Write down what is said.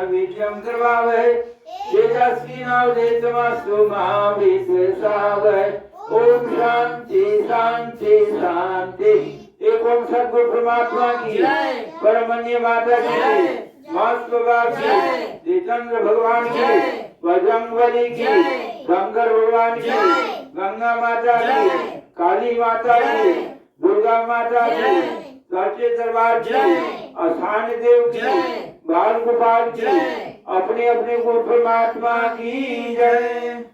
विजयम करवावै तेजस्वी नाव देतमस्तु महाविश्वेशावै ओम शांति शांति शांति। एक ओम सद्गुरु परमात्मा की परमन्य माता की मास बाबा की जितेंद्र भगवान की बजरंगबली की शंकर भगवान की गंगा माता की काली माता की दुर्गा माता की सच्चे दरबार की अस्थान देव की बाल गोपाल की अपने अपने गुरु परमात्मा की जय।